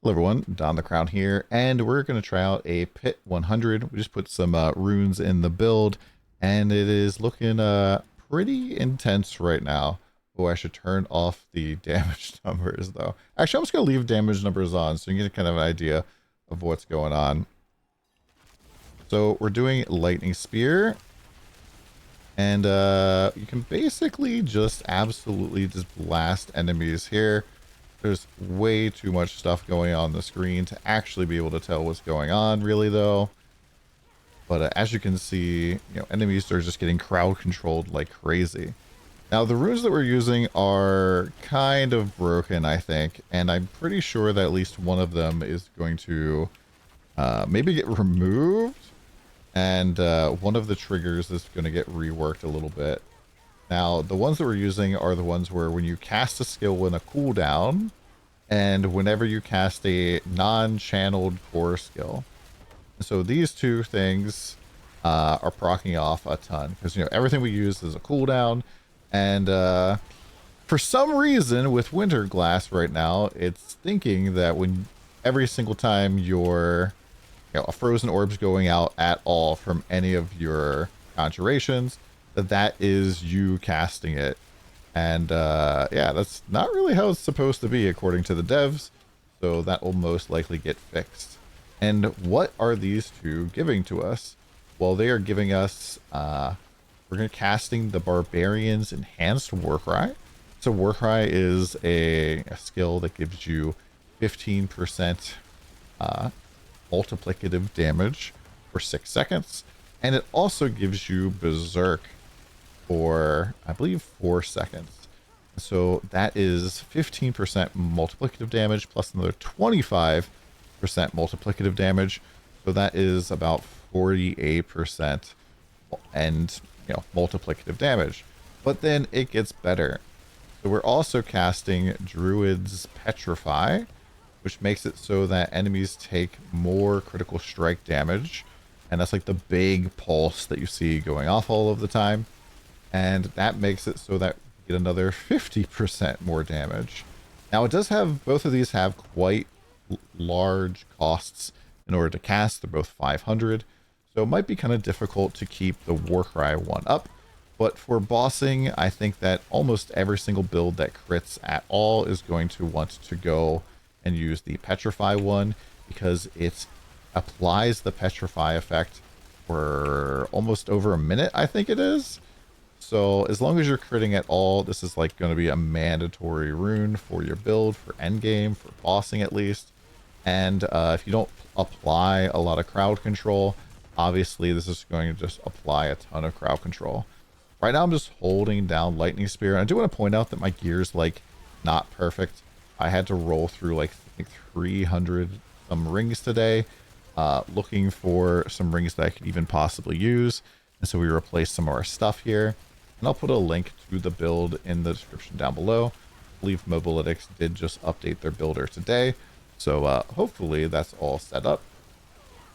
Hello everyone, DonTheCrown here, and we're going to try out a Pit 100. We just put some runes in the build, and it is looking pretty intense right now. Oh, I should turn off the damage numbers though. Actually, I'm just going to leave damage numbers on so you can get kind of an idea of what's going on. So we're doing Lightning Spear, and you can basically just absolutely just blast enemies here. There's way too much stuff going on the screen to actually be able to tell what's going on, really, though. But as you can see, enemies are just getting crowd controlled like crazy. Now, the runes that we're using are kind of broken, I think, and I'm pretty sure that at least one of them is going to maybe get removed, and one of the triggers is going to get reworked a little bit. Now, the ones that we're using are the ones where when you cast a skill in a cooldown, and whenever you cast a non-channeled core skill. So these two things are proccing off a ton, because everything we use is a cooldown, and for some reason with Winter Glass right now, it's thinking that when every single time your a frozen orb's going out at all from any of your conjurations, that is you casting it. And yeah, that's not really how it's supposed to be according to the devs, so that will most likely get fixed. And what are these two giving to us? Well, they are giving us we're going to casting the Barbarian's Enhanced Warcry. So Warcry is a skill that gives you 15% multiplicative damage for 6 seconds, and it also gives you Berserk for, I believe, 4 seconds. So that is 15% multiplicative damage plus another 25% multiplicative damage. So that is about 48% and multiplicative damage. But then it gets better. So we're also casting Druid's Petrify, which makes it so that enemies take more critical strike damage. And that's like the big pulse that you see going off all of the time. And that makes it so that we get another 50% more damage. Now, it does have, both of these have quite large costs in order to cast. They're both 500. So it might be kind of difficult to keep the Warcry one up. But for bossing, I think that almost every single build that crits at all is going to want to go and use the Petrify one, because it applies the Petrify effect for almost over a minute, I think it is. So as long as you're critting at all, this is like going to be a mandatory rune for your build, for endgame, for bossing at least. And if you don't apply a lot of crowd control, obviously this is going to just apply a ton of crowd control. Right now I'm just holding down Lightning Spear. And I do want to point out that my gear's like not perfect. I had to roll through like I think 300 some rings today, looking for some rings that I could even possibly use. And so we replaced some of our stuff here. And I'll put a link to the build in the description down below. I believe Mobalytics did just update their builder today. So hopefully that's all set up.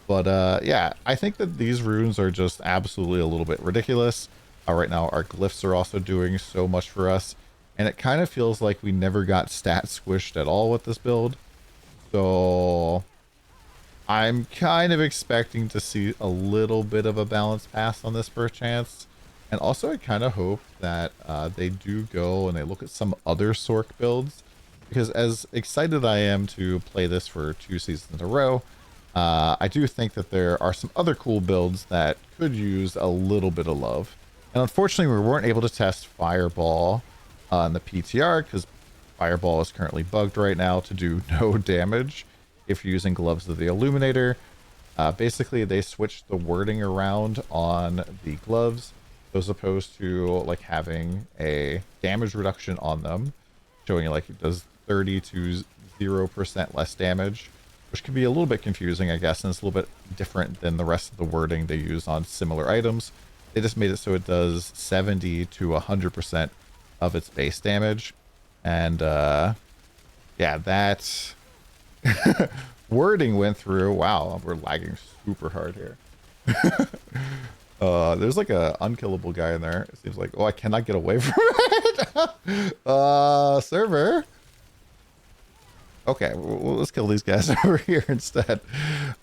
But yeah, I think that these runes are just absolutely a little bit ridiculous. Right now our glyphs are also doing so much for us. And it kind of feels like we never got stat squished at all with this build. So I'm kind of expecting to see a little bit of a balance pass on this perchance. And also I kind of hope that they do go and they look at some other Sorc builds. Because as excited I am to play this for 2 seasons in a row, I do think that there are some other cool builds that could use a little bit of love. And unfortunately we weren't able to test Fireball on the PTR, because Fireball is currently bugged right now to do no damage if you're using Gloves of the Illuminator. Basically, they switched the wording around on the gloves, as opposed to like having a damage reduction on them, showing like it does 30 to 0% less damage, which can be a little bit confusing, I guess, and it's a little bit different than the rest of the wording they use on similar items. They just made it so it does 70 to 100% of its base damage. And yeah, that wording went through. Wow, we're lagging super hard here. There's like a unkillable guy in there. It seems like, oh, I cannot get away from it. Server. Okay, well, let's kill these guys over here instead.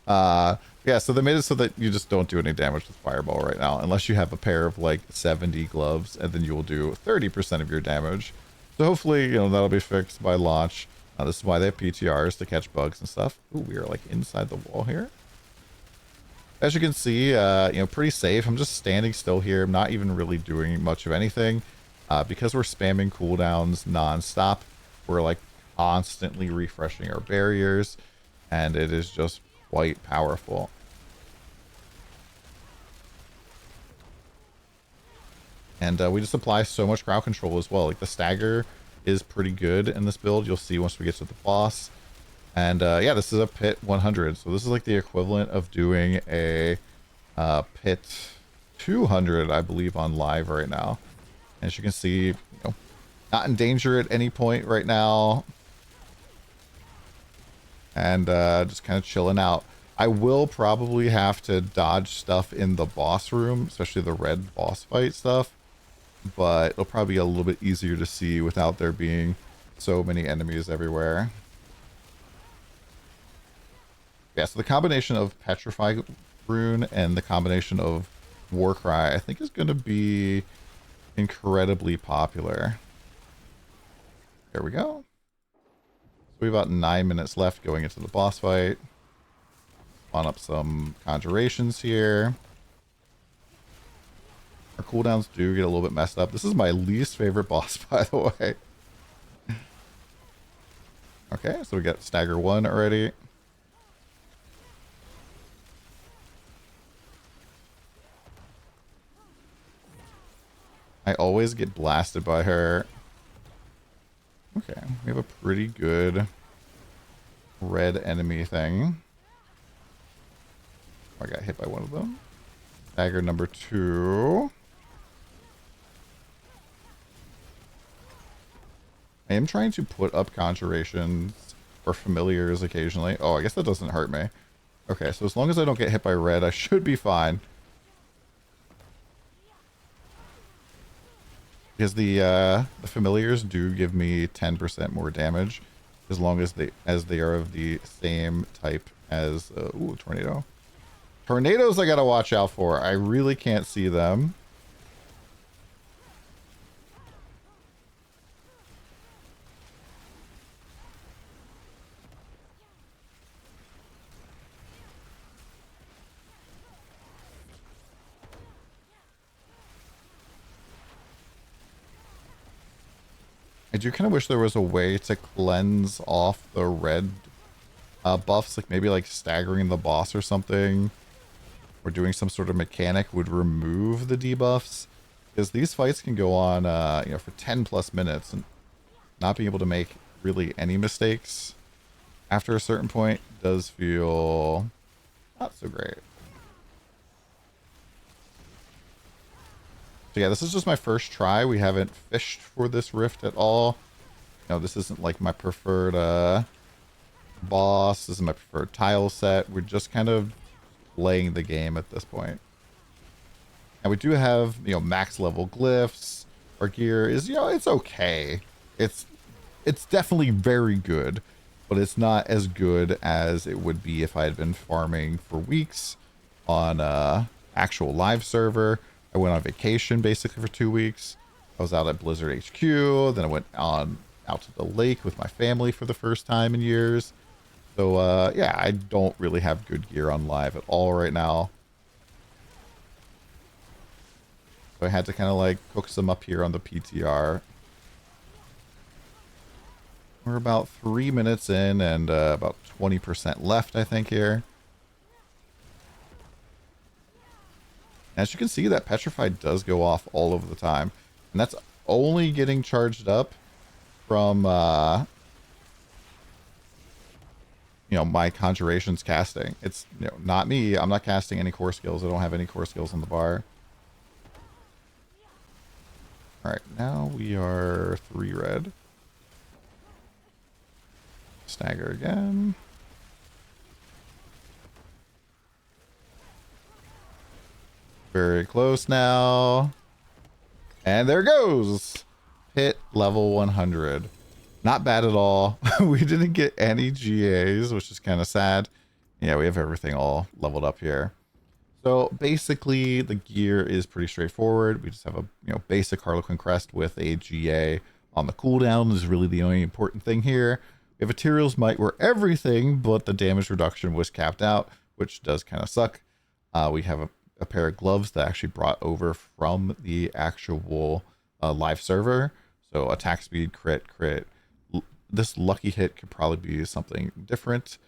Yeah, so they made it so that you just don't do any damage with Fireball right now, unless you have a pair of like 70 gloves, and then you will do 30% of your damage. So hopefully, you know, that'll be fixed by launch. This is why they have PTRs to catch bugs and stuff. Ooh, we are like inside the wall here. As you can see, you know, pretty safe. I'm just standing still here. I'm not even really doing much of anything. Because we're spamming cooldowns non-stop, we're like constantly refreshing our barriers, and it is just quite powerful. And we just apply so much crowd control as well. Like the stagger is pretty good in this build. You'll see once we get to the boss. And yeah, this is a pit 100. So this is like the equivalent of doing a pit 200, I believe, on live right now. As you can see, you know, not in danger at any point right now. And just kind of chilling out. I will probably have to dodge stuff in the boss room, especially the red boss fight stuff. But it'll probably be a little bit easier to see without there being so many enemies everywhere. Yeah, so the combination of Petrify Rune and the combination of Warcry, I think, is going to be incredibly popular. There we go. So we have about 9 minutes left going into the boss fight. Spawn up some conjurations here. Our cooldowns do get a little bit messed up. This is my least favorite boss, by the way. Okay, so we got stagger 1 already. I always get blasted by her. Okay, we have a pretty good red enemy thing. Oh, I got hit by one of them. Stagger number 2. I am trying to put up conjurations or familiars occasionally. Oh, I guess that doesn't hurt me. Okay, so as long as I don't get hit by red, I should be fine. Because the familiars do give me 10% more damage, as long as they are of the same type as ooh, tornado. Tornadoes I gotta watch out for. I really can't see them. I do kind of wish there was a way to cleanse off the red buffs, like maybe like staggering the boss or something, or doing some sort of mechanic would remove the debuffs, because these fights can go on, you know, for 10 plus minutes, and not being able to make really any mistakes after a certain point does feel not so great. So yeah, this is just my first try. We haven't fished for this rift at all. You know, this isn't like my preferred boss. This is my preferred tile set. We're just kind of playing the game at this point. And we do have, you know, max level glyphs. Our gear is, you know, it's okay. It's definitely very good, but it's not as good as it would be if I had been farming for weeks on actual live server. I went on vacation basically for 2 weeks. I was out at Blizzard HQ. Then I went out to the lake with my family for the first time in years. So yeah, I don't really have good gear on live at all right now. So I had to kind of like cook some up here on the PTR. We're about 3 minutes in and about 20% left, I think, here. As you can see, that Petrified does go off all over the time. And that's only getting charged up from, you know, my Conjurations casting. It's, you know, not me. I'm not casting any core skills. I don't have any core skills on the bar. Alright, now we are 3 red. Stagger again. Very close now. And there goes. Pit level 100. Not bad at all. We didn't get any GAs, which is kind of sad. Yeah, we have everything all leveled up here. So basically, the gear is pretty straightforward. We just have a basic Harlequin crest with a GA on the cooldown is really the only important thing here. We have Materials Might where everything but the damage reduction was capped out, which does kind of suck. We have a pair of gloves that actually brought over from the actual live server. So attack speed, crit. This lucky hit could probably be something different,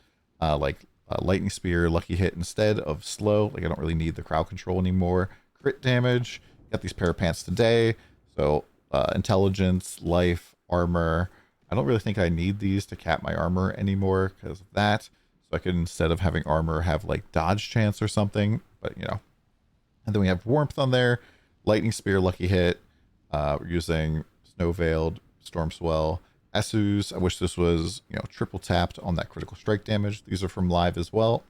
like lightning spear, lucky hit instead of slow. Like I don't really need the crowd control anymore. Crit damage. Got these pair of pants today. So intelligence, life, armor. I don't really think I need these to cap my armor anymore because of that. So I could, instead of having armor, have like dodge chance or something. But and then we have warmth on there, lightning spear, lucky hit. We're using snow veiled, storm swell, Esus. I wish this was triple tapped on that critical strike damage. These are from live as well.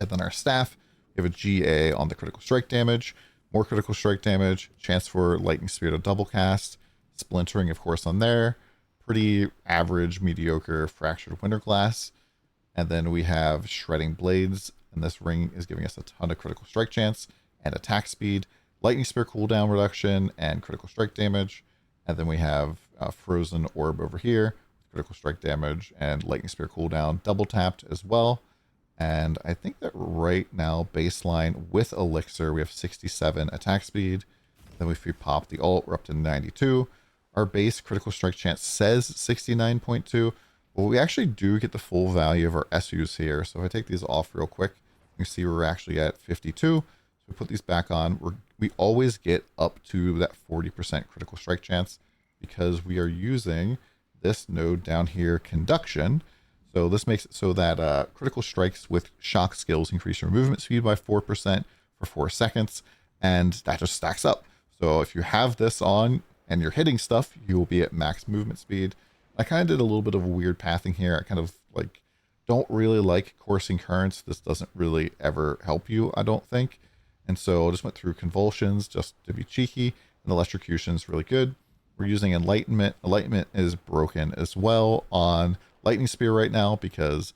And then our staff, we have a GA on the critical strike damage, more critical strike damage, chance for lightning spear to double cast, splintering of course on there, pretty average, mediocre fractured winter glass. And then we have shredding blades, and this ring is giving us a ton of critical strike chance and attack speed, lightning spear cooldown reduction, and critical strike damage. And then we have frozen orb over here, critical strike damage and lightning spear cooldown double tapped as well. And I think that right now baseline with elixir we have 67 attack speed. Then if we pop the ult, we're up to 92. Our base critical strike chance says 69.2. Well, we actually do get the full value of our SUs here. So if I take these off real quick, you can see we're actually at 52. So we put these back on. We always get up to that 40% critical strike chance because we are using this node down here, conduction. So this makes it so that critical strikes with shock skills increase your movement speed by 4% for 4 seconds. And that just stacks up. So if you have this on and you're hitting stuff, you will be at max movement speed. I kind of did a little bit of weird pathing here. I kind of like don't really like coursing currents. This doesn't really ever help you, I don't think. And so I just went through convulsions just to be cheeky, and electrocution is really good. We're using enlightenment. Enlightenment is broken as well on lightning spear right now because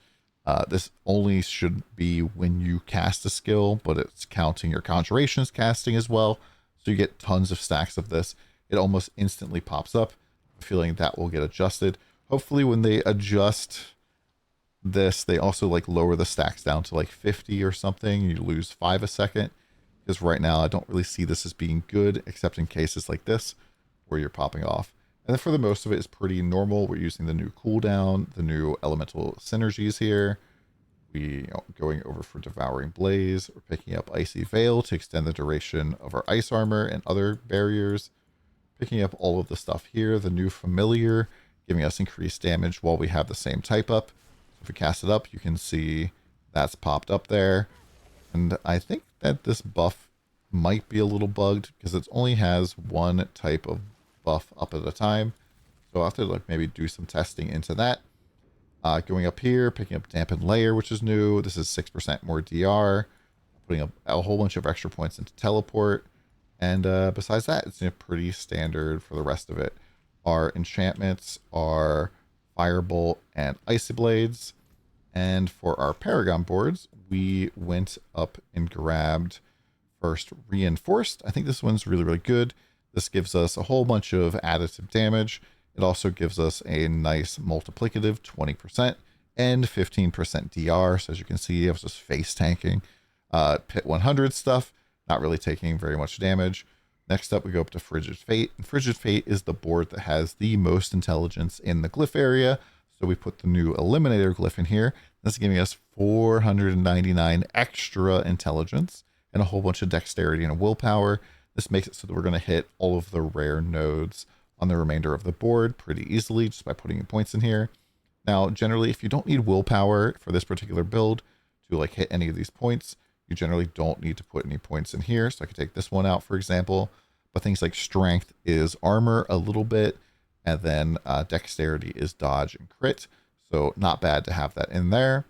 this only should be when you cast a skill, but it's counting your conjurations casting as well. So you get tons of stacks of this. It almost instantly pops up. I'm feeling that will get adjusted. Hopefully when they adjust this, they also like lower the stacks down to like 50 or something. You lose 5 a second. Because right now I don't really see this as being good, except in cases like this where you're popping off. And then for the most of it is pretty normal. We're using the new cooldown, the new elemental synergies here. We going over for Devouring Blaze. We're picking up Icy Veil to extend the duration of our ice armor and other barriers. Picking up all of the stuff here. The new Familiar, giving us increased damage while we have the same type up. So if we cast it up, you can see that's popped up there. And I think that this buff might be a little bugged because it only has one type of buff up at a time. So I'll have to like maybe do some testing into that. Going up here, picking up Dampened Layer, which is new. This is 6% more DR. Putting up a whole bunch of extra points into Teleport. And besides that, it's pretty standard for the rest of it. Our enchantments are Firebolt and Icy Blades. And for our Paragon boards, we went up and grabbed first Reinforced. I think this one's really, really good. This gives us a whole bunch of additive damage. It also gives us a nice multiplicative 20% and 15% DR. So as you can see, I was just face tanking Pit 100 stuff, not really taking very much damage. Next up, we go up to Frigid Fate. And Frigid Fate is the board that has the most intelligence in the glyph area. So we put the new Eliminator glyph in here. That's giving us 499 extra intelligence and a whole bunch of dexterity and willpower. This makes it so that we're going to hit all of the rare nodes on the remainder of the board pretty easily just by putting points in here. Now, generally, if you don't need willpower for this particular build to like hit any of these points, you generally don't need to put any points in here. So I could take this one out, for example. But things like strength is armor a little bit, and then dexterity is dodge and crit. So not bad to have that in there.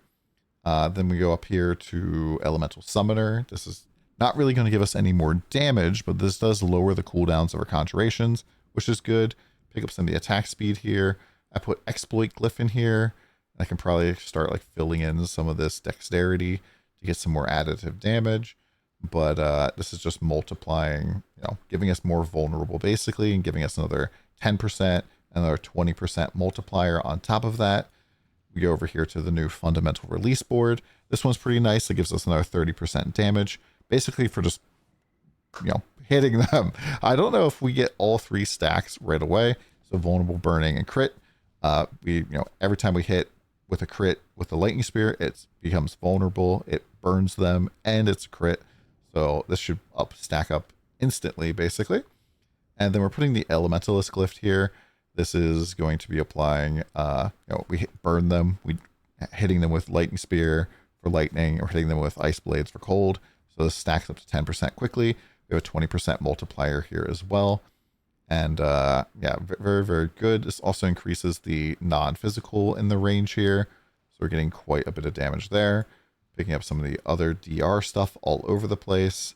Then we go up here to Elemental Summoner. This is not really going to give us any more damage, but this does lower the cooldowns of our conjurations, which is good. Pick up some of the attack speed here. I put exploit glyph in here. I can probably start like filling in some of this dexterity to get some more additive damage. But this is just multiplying, giving us more vulnerable basically, and giving us another 10%, another 20% multiplier on top of that. We go over here to the new fundamental release board. This one's pretty nice. It gives us another 30% damage, basically for just, hitting them. I don't know if we get all 3 stacks right away. So vulnerable, burning, and crit. Every time we hit with a crit with the lightning spear, it becomes vulnerable. It burns them, and it's a crit. So this should stack up instantly, basically. And then we're putting the elementalist glyph here. This is going to be applying, we burn them. We hitting them with lightning spear for lightning, or hitting them with ice blades for cold. So this stacks up to 10% quickly. We have a 20% multiplier here as well. And very, very good. This also increases the non-physical in the range here. So we're getting quite a bit of damage there. Picking up some of the other DR stuff all over the place.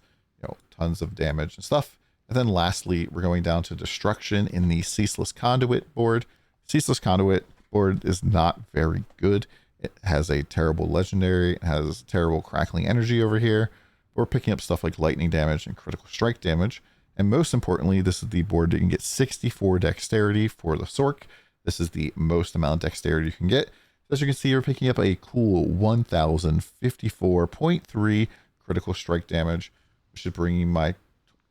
Tons of damage and stuff. And then lastly, we're going down to destruction in the Ceaseless Conduit board. Ceaseless Conduit board is not very good. It has a terrible legendary. It has terrible crackling energy over here. We're picking up stuff like lightning damage and critical strike damage. And most importantly, this is the board that you can get 64 dexterity for the Sorc. This is the most amount of dexterity you can get. As you can see, you're picking up a cool 1054.3 critical strike damage, which is bringing my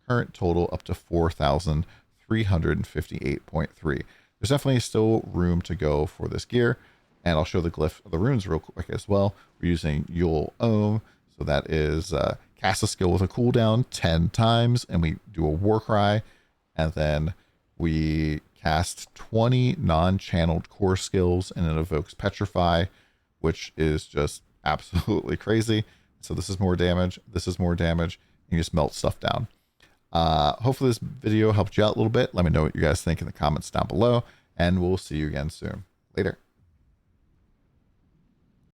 current total up to 4,358.3. There's definitely still room to go for this gear. And I'll show the glyph of the runes real quick as well. We're using Yule Ohm. So that is cast a skill with a cooldown 10 times, and we do a war cry, and then we cast 20 non-channeled core skills, and it evokes Petrify, which is just absolutely crazy. So this is more damage, this is more damage, and you just melt stuff down. Hopefully this video helped you out a little bit. Let me know what you guys think in the comments down below, and we'll see you again soon. Later.